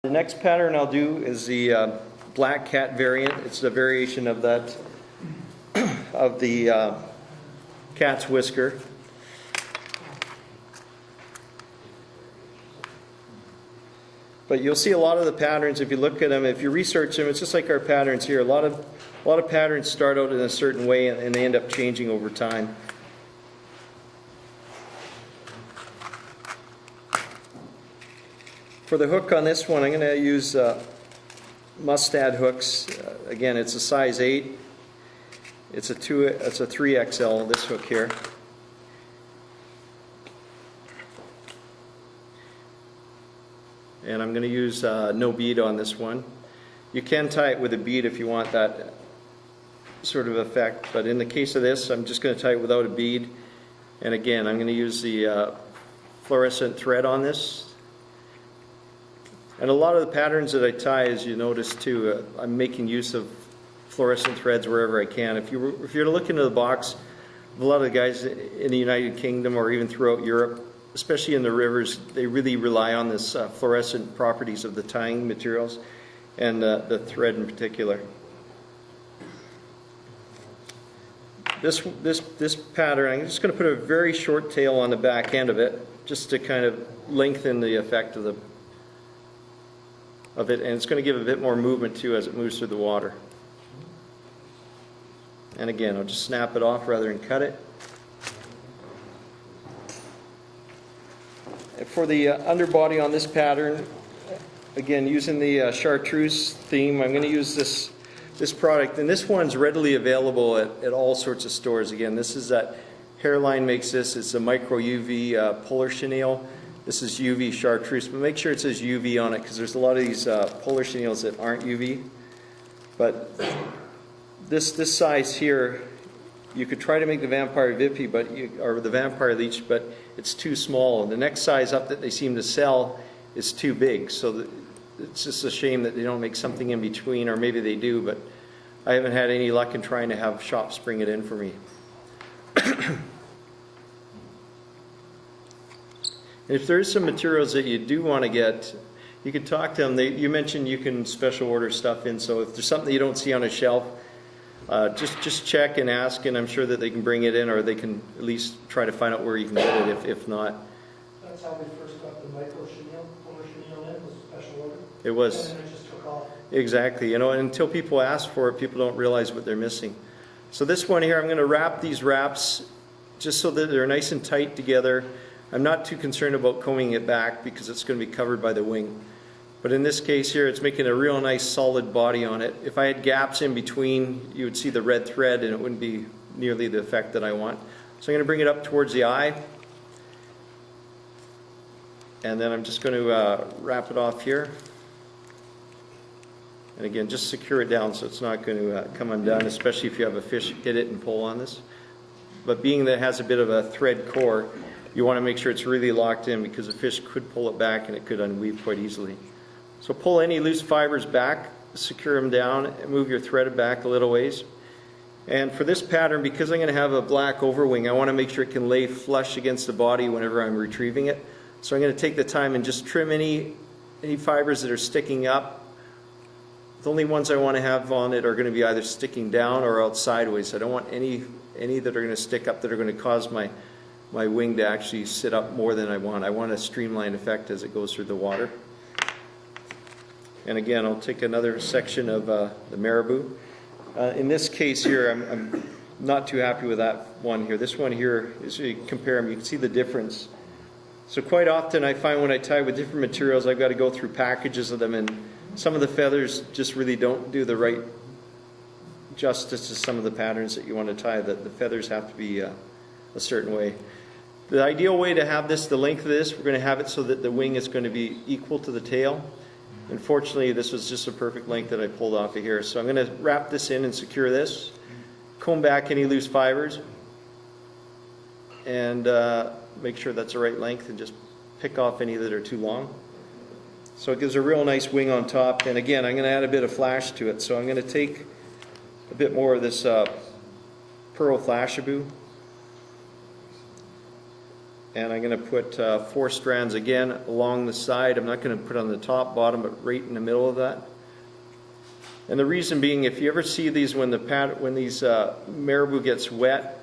The next pattern I'll do is the black cat variant. It's a variation of that of the cat's whisker. But you'll see a lot of the patterns if you look at them. If you research them, it's just like our patterns here. A lot of patterns start out in a certain way and they end up changing over time. For the hook on this one, I'm going to use Mustad hooks. Again, it's a size 8. It's a 3XL, this hook here. And I'm going to use no bead on this one. You can tie it with a bead if you want that sort of effect, but in the case of this, I'm just going to tie it without a bead. And again, I'm going to use the fluorescent thread on this. And a lot of the patterns that I tie, as you notice too, I'm making use of fluorescent threads wherever I can. If you're to look into the box, a lot of the guys in the United Kingdom or even throughout Europe, especially in the rivers, they really rely on this fluorescent properties of the tying materials and the thread in particular. This pattern, I'm just going to put a very short tail on the back end of it, just to kind of lengthen the effect of it, and it's going to give a bit more movement too as it moves through the water. And again, I'll just snap it off rather than cut it. For the underbody on this pattern, again using the chartreuse theme, I'm going to use this product, and this one's readily available at all sorts of stores. Again, this is that Hairline makes this. It's a micro UV polar chenille. This is UV chartreuse, but make sure it says UV on it because there's a lot of these polar chenilles that aren't UV. But this size here, you could try to make the Vampire Vippy, or the Vampire Leech, but it's too small. The next size up that they seem to sell is too big, so it's just a shame that they don't make something in between, or maybe they do, but I haven't had any luck in trying to have shops bring it in for me. If there's some materials that you do want to get, you can talk to them. You mentioned you can special order stuff in, so if there's something you don't see on a shelf, just check and ask, and I'm sure that they can bring it in, or they can at least try to find out where you can get it if not. That's how we first got the micro chenille, polar chenille in, was special order. It was. And then it just took off. Exactly. You know, until people ask for it, people don't realize what they're missing. So this one here, I'm going to wrap these wraps just so that they're nice and tight together. I'm not too concerned about combing it back because it's going to be covered by the wing. But in this case here, it's making a real nice solid body on it. If I had gaps in between, you would see the red thread and it wouldn't be nearly the effect that I want. So I'm going to bring it up towards the eye. And then I'm just going to wrap it off here. And again, just secure it down so it's not going to come undone, especially if you have a fish hit it and pull on this. But being that it has a bit of a thread core, you want to make sure it's really locked in because a fish could pull it back and it could unweave quite easily. So pull any loose fibers back, secure them down, and move your thread back a little ways. And for this pattern, because I'm going to have a black overwing, I want to make sure it can lay flush against the body whenever I'm retrieving it. So I'm going to take the time and just trim any fibers that are sticking up. The only ones I want to have on it are going to be either sticking down or out sideways. I don't want any that are going to stick up that are going to cause my wing to actually sit up more than I want. I want a streamlined effect as it goes through the water. And again, I'll take another section of the marabou. In this case here, I'm not too happy with that one here. This one here, as you compare them, you can see the difference. So quite often I find when I tie with different materials, I've got to go through packages of them, and some of the feathers just really don't do the right justice to some of the patterns that you want to tie. The feathers have to be a certain way. The ideal way to have this, the length of this, we're going to have it so that the wing is going to be equal to the tail. Unfortunately, this was just a perfect length that I pulled off of here. So I'm going to wrap this in and secure this, comb back any loose fibers, and make sure that's the right length, and just pick off any that are too long. So it gives a real nice wing on top. And again, I'm going to add a bit of flash to it. So I'm going to take a bit more of this pearl flashabou. And I'm going to put 4 strands again along the side. I'm not going to put on the top, bottom, but right in the middle of that. And the reason being, if you ever see these when these marabou gets wet,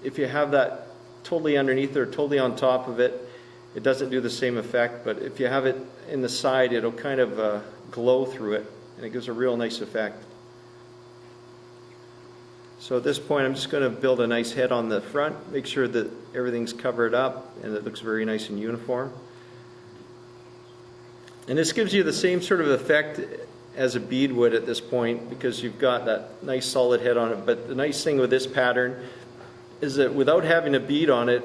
if you have that totally underneath or totally on top of it, it doesn't do the same effect. But if you have it in the side, it'll kind of glow through it, and it gives a real nice effect. So at this point, I'm just going to build a nice head on the front, make sure that everything's covered up and it looks very nice and uniform. And this gives you the same sort of effect as a bead would at this point, because you've got that nice solid head on it. But the nice thing with this pattern is that without having a bead on it,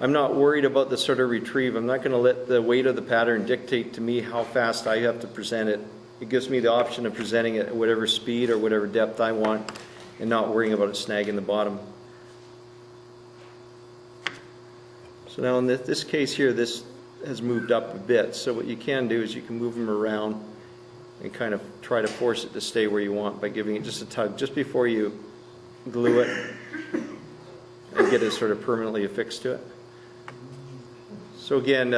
I'm not worried about the sort of retrieve. I'm not going to let the weight of the pattern dictate to me how fast I have to present it. It gives me the option of presenting it at whatever speed or whatever depth I want, and not worrying about it snagging the bottom. So now in this case here, this has moved up a bit. So what you can do is you can move them around and kind of try to force it to stay where you want by giving it just a tug just before you glue it and get it sort of permanently affixed to it. So again,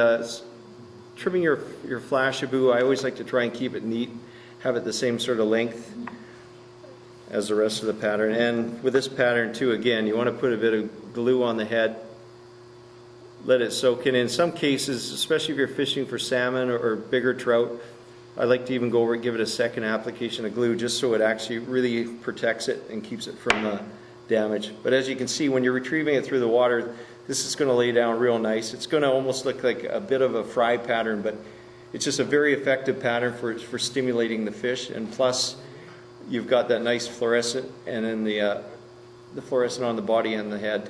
trimming your Flashabou, I always like to try and keep it neat, have it the same sort of length as the rest of the pattern. And with this pattern too, again, you want to put a bit of glue on the head, let it soak in. In some cases, especially if you're fishing for salmon or bigger trout, I like to even go over and give it a second application of glue just so it actually really protects it and keeps it from damage. But as you can see, when you're retrieving it through the water, this is going to lay down real nice. It's going to almost look like a bit of a fry pattern, but it's just a very effective pattern for stimulating the fish. And plus, you've got that nice fluorescent, and then the fluorescent on the body and the head.